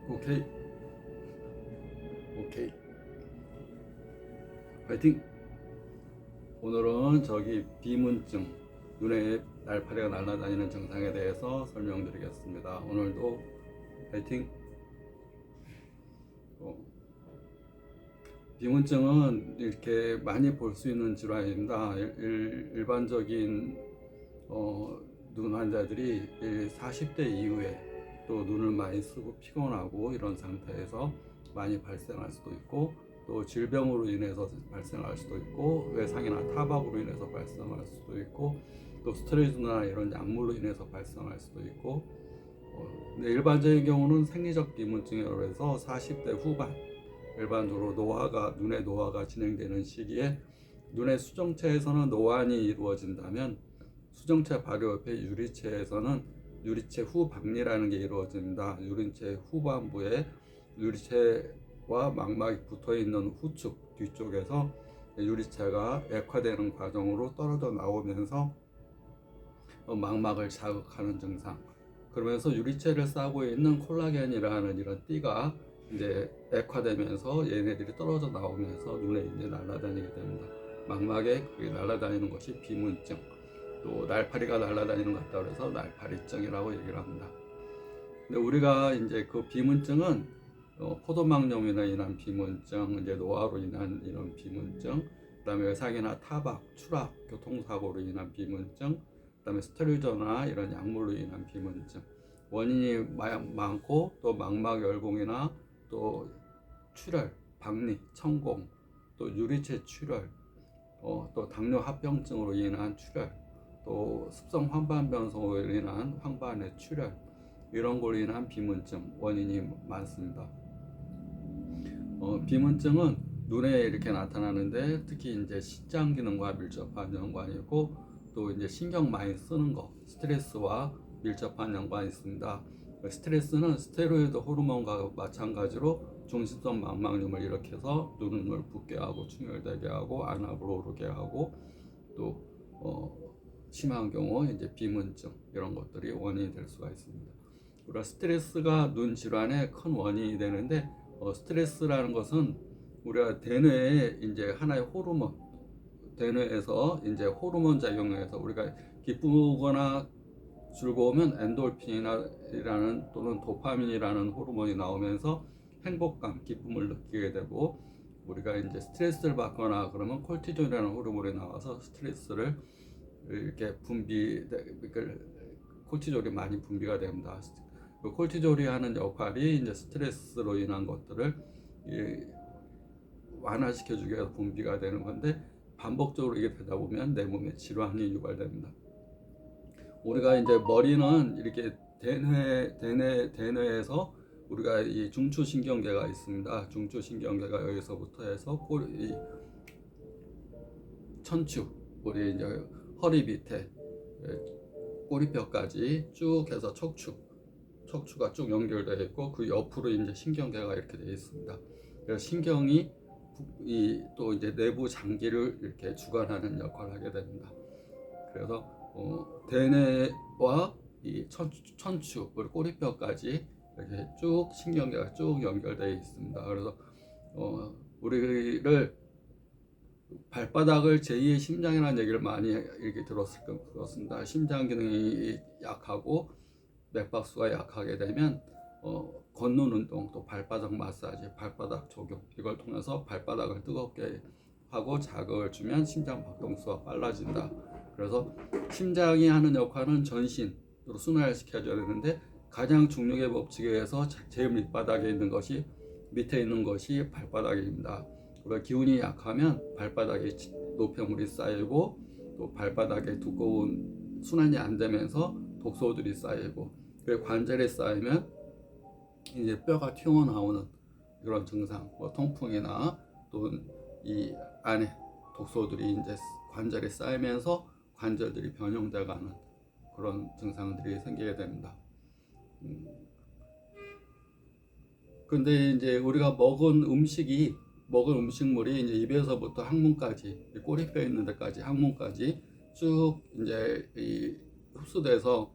오케이. 오케이. 파이팅. 오늘은 비문증, 눈에 날파리가 날아다니는 증상에 대해서 설명드리겠습니다. 오늘도 파이팅. 비문증은 이렇게 많이 볼 수 있는 질환입니다. 일반적인 눈 환자들이 40대 이후에 또 눈을 많이 쓰고 피곤하고 이런 상태에서 많이 발생할 수도 있고, 또 질병으로 인해서 발생할 수도 있고, 외상이나 타박으로 인해서 발생할 수도 있고, 또 스트레스나 이런 약물로 인해서 발생할 수도 있고, 근데 일반적인 경우는 생리적 비문증이라고 해서 40대 후반, 일반적으로 눈의 노화가 진행되는 시기에 눈의 수정체에서는 노안이 이루어진다면, 수정체 바로 옆에 유리체에서는 유리체 후박리라는 게 이루어집니다. 유리체 후반부에 유리체와 망막이 붙어 있는 후측 뒤쪽에서 유리체가 액화되는 과정으로 떨어져 나오면서 망막을 자극하는 증상, 그러면서 유리체를 싸고 있는 콜라겐이라는 이런 띠가 이제 액화되면서 얘네들이 떨어져 나오면서 눈에 이제 날아다니게 됩니다. 망막에 그게 날아다니는 것이 비문증, 또 날파리가 날아다니는 것 같다 그래서 날파리증이라고 얘기를 합니다. 근데 우리가 이제 그 비문증은 포도막염으로 인한 비문증, 이제 노화로 인한 이런 비문증, 그다음에 외상이나 타박, 추락, 교통사고로 인한 비문증, 그다음에 스테로이드나 이런 약물로 인한 비문증, 원인이 많고, 또 망막 열공이나 또 출혈, 박리, 천공, 또 유리체 출혈, 또 당뇨 합병증으로 인한 출혈, 또 습성 황반 변성으로 인한 황반의 출혈, 이런 걸로 인한 비문증 원인이 많습니다. 비문증은 눈에 이렇게 나타나는데, 특히 이제 신장 기능과 밀접한 연관이 있고, 또 이제 신경 많이 쓰는 거, 스트레스와 밀접한 연관이 있습니다. 스트레스는 스테로이드 호르몬과 마찬가지로 중심성 망막염을 일으켜서 눈을 붓게 하고 충혈되게 하고 안압으로 오르게 하고, 또 심한 경우 이제 비문증, 이런 것들이 원인이 될 수가 있습니다. 우리가 스트레스가 눈 질환의 큰 원인이 되는데, 스트레스라는 것은 우리가 대뇌에 이제 하나의 호르몬, 대뇌에서 이제 호르몬 작용에서 우리가 기쁘거나 즐거우면 엔돌핀이라는 또는 도파민이라는 호르몬이 나오면서 행복감, 기쁨을 느끼게 되고, 우리가 이제 스트레스를 받거나 그러면 콜티졸이라는 호르몬이 나와서 스트레스를 이렇게 콜티졸이 많이 분비가 됩니다. 그 콜티졸이 하는 역할이 이제 스트레스로 인한 것들을 완화시켜 주기 위해서 분비가 되는 건데, 반복적으로 이게 되다 보면 내 몸에 질환이 유발됩니다. 우리가 이제 머리는 이렇게 대뇌에서 우리가 이 중추신경계가 있습니다. 중추신경계가 여기서부터 해서 이 천추, 우리 이제 허리 밑에 꼬리뼈까지 쭉 해서 척추가 쭉 연결되어 있고, 그 옆으로 이제 신경계가 이렇게 되어 있습니다. 그래서 신경이 또 이제 내부 장기를 이렇게 주관하는 역할을 하게 됩니다. 그래서 대뇌와 이 천추, 그리고 꼬리뼈까지 이렇게 쭉 신경계가 쭉 연결되어 있습니다. 그래서 우리를 발바닥을 제2의 심장이라는 얘기를 많이 이렇게 들었을 것같습니다. 심장 기능이 약하고 맥박수가 약하게 되면 걷는 운동, 또 발바닥 마사지, 발바닥 조교, 이걸 통해서 발바닥을 뜨겁게 하고 자극을 주면 심장 박동수가 빨라진다. 그래서 심장이 하는 역할은 전신으로 순환을 시켜줘야 되는데, 가장 중력의 법칙에 의해서 제일 밑바닥에 있는 것이, 밑에 있는 것이 발바닥입니다. 우리가 기운이 약하면 발바닥에 노폐물이 쌓이고, 또 발바닥에 두꺼운 순환이 안 되면서 독소들이 쌓이고, 관절에 쌓이면 이제 뼈가 튀어나오는 그런 증상, 통풍이나 또 이 안에 독소들이 이제 관절에 쌓이면서 관절들이 변형돼가는 그런 증상들이 생기게 됩니다. 근데 이제 우리가 먹은 음식물이 이제 입에서부터 항문까지, 꼬리뼈 있는 데까지, 항문까지 쭉 이제 흡수돼서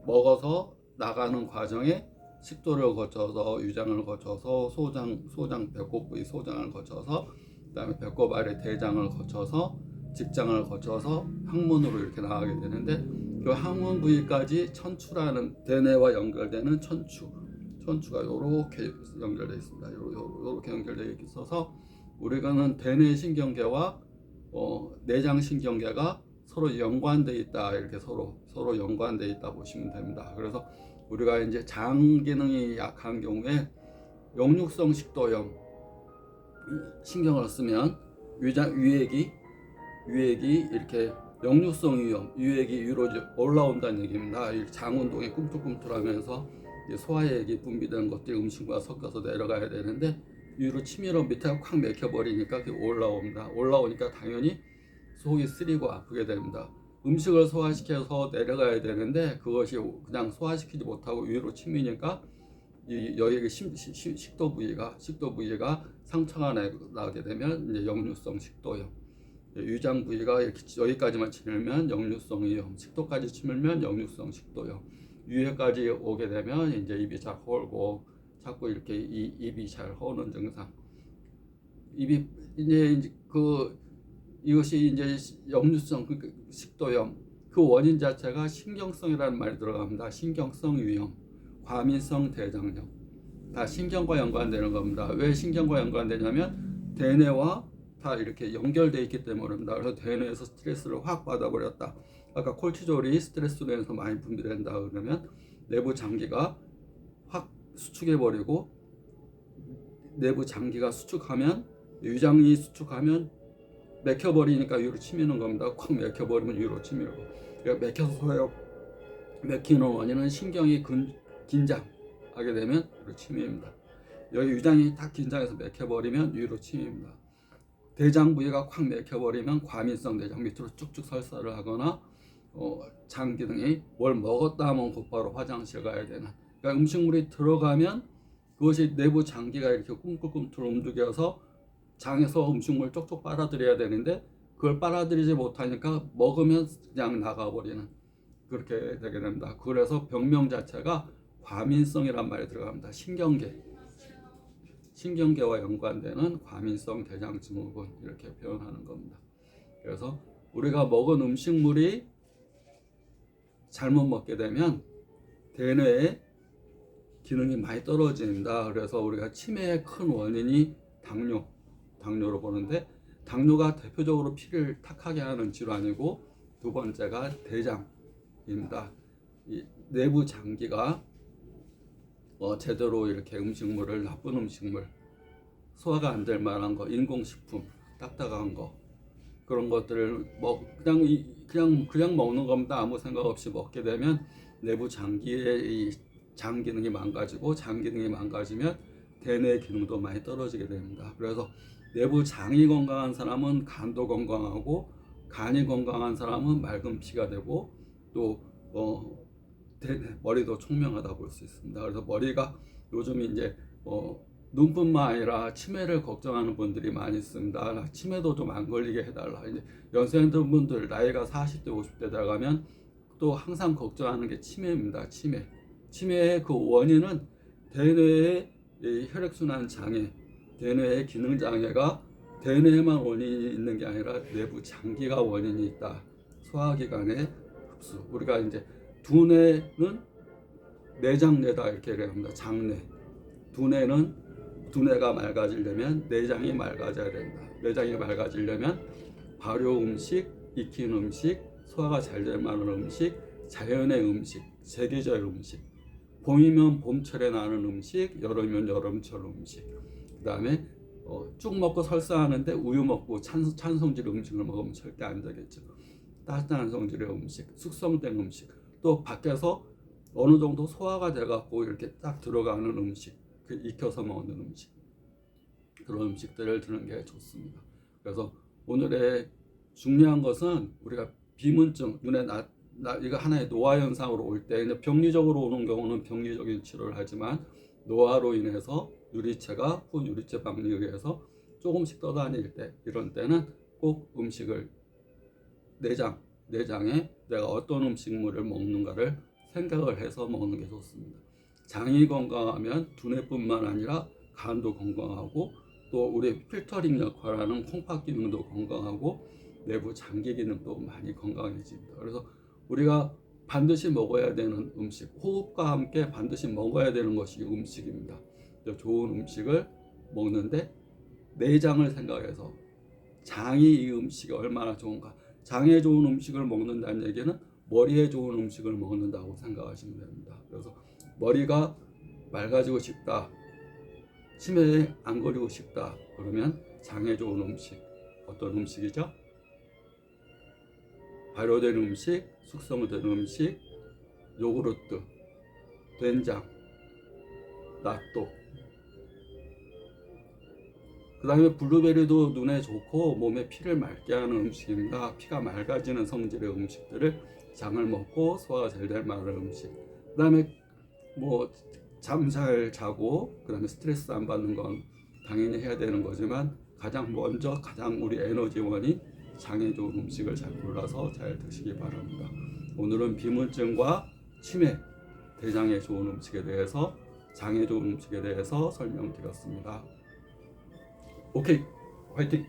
먹어서 나가는 과정에 식도를 거쳐서 위장을 거쳐서 소장 배꼽 부위 소장을 거쳐서 그다음에 배꼽 아래 대장을 거쳐서 직장을 거쳐서 항문으로 이렇게 나가게 되는데 그 항문 부위까지 천추라는 대뇌와 연결되는 천추가 이렇게 연결되어 있습니다. 이렇게 연결되어 있어서 우리가는 대뇌 신경계와 내장 신경계가 서로 연관되어 있다 이렇게 서로 연관되어 있다 보시면 됩니다. 그래서 우리가 이제 장 기능이 약한 경우에 역류성 식도염 신경을 쓰면 유액이 이렇게 역류성 유액이 위로 올라온다는 얘기입니다. 장 운동이 꿈틀꿈틀하면서 소화액이 분비되는 것들이 음식과 섞여서 내려가야 되는데 위로 치밀어 밑에 확 맥혀버리니까 그게 올라오니까 당연히 속이 쓰리고 아프게 됩니다. 음식을 소화시켜서 내려가야 되는데 그것이 그냥 소화시키지 못하고 위로 치미니까 여기 식도 부위가 상처가 나게 되면 이제 역류성 식도염, 위장 부위가 여기까지만 치밀면 역류성 위염, 식도까지 치밀면 역류성 식도염, 위에까지 오게 되면 이제 입이 잘 헐고 자꾸 이렇게 입이 잘 허는 증상. 입이 이제 이것이 이제 역류성 식도염 그 원인 자체가 신경성이라는 말이 들어갑니다. 신경성 위염, 과민성 대장염 다 신경과 연관되는 겁니다. 왜 신경과 연관되냐면 대뇌와 다 이렇게 연결되어 있기 때문입니다. 그래서 대뇌에서 스트레스를 확 받아버렸다. 아까 콜티졸이 스트레스로 인해서 많이 분비된다 그러면 내부 장기가 확 수축해버리고 내부 장기가 수축하면 위장이 수축하면 맥혀버리니까 위로 치미는 겁니다. 콱 맥혀버리면 위로 치밀고 그러니까 맥히는 원인은 신경이 긴장하게 되면 위로 치미입니다. 여기 위장이 딱 긴장해서 맥혀버리면 위로 치미입니다. 대장 부위가 콱 맥혀버리면 과민성 대장 밑으로 쭉쭉 설사를 하거나 장 기능이 뭘 먹었다 하면 곧바로 화장실 가야 되는 그러니까 음식물이 들어가면 그것이 내부 장기가 이렇게 꿈틀꿈틀 움직여서 장에서 음식물 쪽쪽 빨아들여야 되는데 그걸 빨아들이지 못하니까 먹으면 그냥 나가버리는 그렇게 되게 됩니다. 그래서 병명 자체가 과민성이란 말이 들어갑니다. 신경계와 연관되는 과민성 대장증후군 이렇게 표현하는 겁니다. 그래서 우리가 먹은 음식물이 잘못 먹게 되면 대뇌의 기능이 많이 떨어집니다. 그래서 우리가 치매의 큰 원인이 당뇨로 보는데 당뇨가 대표적으로 피를 탁하게 하는 질환이고 두 번째가 대장입니다. 이 내부 장기가 제대로 이렇게 나쁜 음식물 소화가 안 될 만한 거 인공식품 딱딱한 거 그런 것들을 그냥 먹는 겁니다. 아무 생각 없이 먹게 되면 내부 장기의 장 기능이 망가지고 장 기능이 망가지면 대뇌 기능도 많이 떨어지게 됩니다. 그래서 내부 장이 건강한 사람은 간도 건강하고 간이 건강한 사람은 맑은 피가 되고 또 머리도 총명하다 볼 수 있습니다. 그래서 머리가 요즘 이제 눈뿐만 아니라 치매를 걱정하는 분들이 많이 있습니다. 치매도 좀 안 걸리게 해달라. 이제 연세들 분들 나이가 40대 50대 들어가면 또 항상 걱정하는 게 치매입니다. 치매의 그 원인은 대뇌의 혈액순환 장애, 대뇌의 기능 장애가 대뇌에만 원인이 있는 게 아니라 내부 장기가 원인이 있다. 소화기관의 흡수. 우리가 이제 두뇌는 내장내다 이렇게 얘기합니다. 장내. 두뇌가 맑아지려면 내장이 맑아져야 된다. 내장이 맑아지려면 발효 음식, 익힌 음식, 소화가 잘 될 만한 음식, 자연의 음식, 세계적 음식, 봄이면 봄철에 나는 음식, 여름이면 여름철 음식. 그 다음에 쭉 먹고 설사하는데 우유 먹고 찬 성질 음식을 먹으면 절대 안 되겠죠. 따뜻한 성질의 음식, 숙성된 음식, 또 밖에서 어느 정도 소화가 돼갖고 이렇게 딱 들어가는 음식, 익혀서 먹는 음식, 그런 음식들을 드는 게 좋습니다. 그래서 오늘의 중요한 것은 우리가 비문증, 눈에 이거 하나의 노화 현상으로 올 때 병리적으로 오는 경우는 병리적인 치료를 하지만 노화로 인해서 유리체가 후유리체 박리에 의해서 조금씩 떠다닐 때 이런 때는 꼭 음식을 내장에 내가 어떤 음식물을 먹는가를 생각을 해서 먹는 게 좋습니다. 장이 건강하면 두뇌뿐만 아니라 간도 건강하고 또 우리 필터링 역할하는 콩팥 기능도 건강하고 내부 장기 기능도 많이 건강해집니다. 그래서 우리가 반드시 먹어야 되는 음식, 호흡과 함께 반드시 먹어야 되는 것이 음식입니다. 좋은 음식을 먹는데 내장을 생각해서 장이 이 음식이 얼마나 좋은가. 장에 좋은 음식을 먹는다는 얘기는 머리에 좋은 음식을 먹는다고 생각하시면 됩니다. 그래서 머리가 맑아지고 싶다, 치매에 안 걸리고 싶다 그러면 장에 좋은 음식, 어떤 음식이죠? 발효된 음식, 숙성된 음식, 요구르트, 된장, 낫또. 그 다음에 블루베리도 눈에 좋고 몸에 피를 맑게 하는 음식입니다. 피가 맑아지는 성질의 음식들을 장을 먹고 소화가 잘 될 만한 음식. 그 다음에 뭐 잠 잘 자고 그 다음에 스트레스 안 받는 건 당연히 해야 되는 거지만 가장 먼저 가장 우리 에너지원이 장에 좋은 음식을 잘 골라서 잘 드시기 바랍니다. 오늘은 비문증과 치매, 대장에 좋은 음식에 대해서, 장에 좋은 음식에 대해서 설명드렸습니다. 오케이, 화이팅!